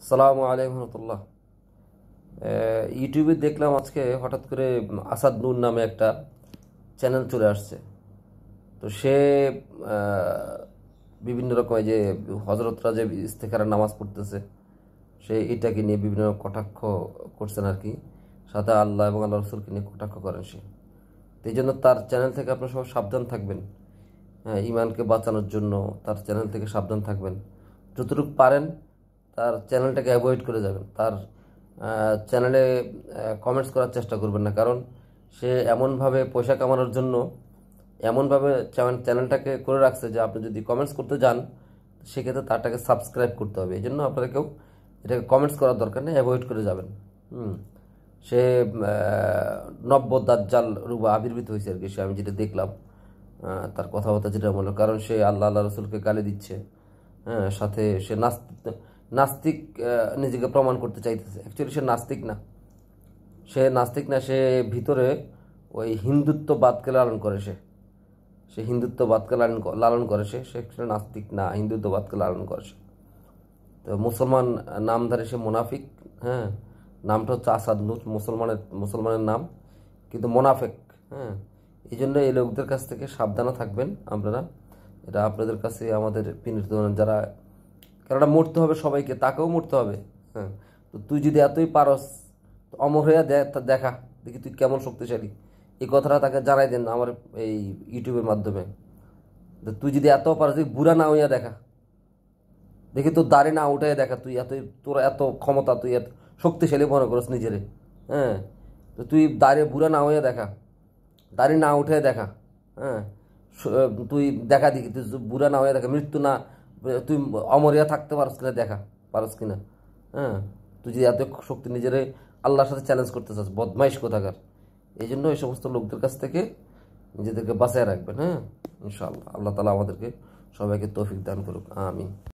আসসালামু আলাইকুম রহমতুল্লাহ। ইউটিউবে দেখলাম আজকে হঠাৎ করে আসাদ নূর নামে একটা চ্যানেল চলে আসছে। তো সে বিভিন্ন রকম এই যে হজরতরা যে ইস্তেখারা নামাজ পড়তেছে, সে এটাকে নিয়ে বিভিন্ন কটাক্ষ করছেন আর কি। সাথে আল্লাহ এবং আল্লাহ রসুলকে নিয়ে কটাক্ষ করেন সে। তো এই জন্য তার চ্যানেল থেকে আপনারা সব সাবধান থাকবেন। হ্যাঁ, ইমানকে বাঁচানোর জন্য তার চ্যানেল থেকে সাবধান থাকবেন। যতটুকু পারেন তার চ্যানেলটাকে অ্যাভয়েড করে যাবেন। তার চ্যানেলে কমেন্টস করার চেষ্টা করবেন না, কারণ সে এমনভাবে পয়সা কামানোর জন্য এমনভাবে চ্যানেলটাকে করে রাখছে যে আপনি যদি কমেন্টস করতে যান সেক্ষেত্রে তারটাকে সাবস্ক্রাইব করতে হবে। এই জন্য আপনারা কেউ এটাকে কমেন্টস করার দরকার নেই, অ্যাভয়েড করে যাবেন। সে নব্য দাজ্জাল রূপে আবির্ভূত হয়েছে আর কি। সে আমি যেটা দেখলাম তার কথাবার্তা যেটা বললো, কারণ সে আল্লাহ রসুলকে গালি দিচ্ছে। হ্যাঁ, সাথে সে নাস্তিক নিজেকে প্রমাণ করতে চাইতেছে। অ্যাকচুয়ালি সে নাস্তিক না, সে ভিতরে ওই হিন্দুত্ববাদকে লালন করে। সে হিন্দুত্ববাদকে লালন করে। সে নাস্তিক না, হিন্দুত্ববাদকে লালন করে সে। তো মুসলমান নামধারী সে মুনাফিক। হ্যাঁ, নামটা হচ্ছে আসাদ নূর, মুসলমানের নাম, কিন্তু মোনাফেক। হ্যাঁ, এই জন্য এই লোকদের কাছ থেকে সাবধানে থাকবেন আপনারা। এটা আপনাদের কাছে আমাদের বিনীত, যারা, কারণ মরতে হবে সবাইকে, তাকেও মরতে হবে। হ্যাঁ, তো তুই যদি এতই পারস তো অমর হইয়া দেখা, দেখি তুই কেমন শক্তিশালী। এই কথাটা তাকে জানাই দেন আমার এই ইউটিউবের মাধ্যমে। তুই যদি এত পারস, তুই বুড়া না হইয়া দেখা, দেখি তোর দাড়ি না উঠে দেখা, তুই তোর এত ক্ষমতা, তুই এত শক্তিশালী মনে করস নিজেরে। হ্যাঁ, তো তুই বুড়া না হইয়া দেখা, দাড়ি না উঠে দেখা। হ্যাঁ, তুই দেখা, দেখি তুই বুড়া না হয়ে দেখা, মৃত্যু না, তুই অমরিয়া থাকতে পারস কিনা দেখা, পারস কিনা। হ্যাঁ, তুই যদি এত শক্তি নিজের আল্লাহর সাথে চ্যালেঞ্জ করতে চাস, বদমাইশ কোথাকার। এই জন্য এই সমস্ত লোকদের কাছ থেকে নিজেদেরকে বাঁচায় রাখবেন। হ্যাঁ, ইনশাআল্লাহ আল্লাহ তালা আমাদেরকে সবাইকে তৌফিক দান করুক, আমিন।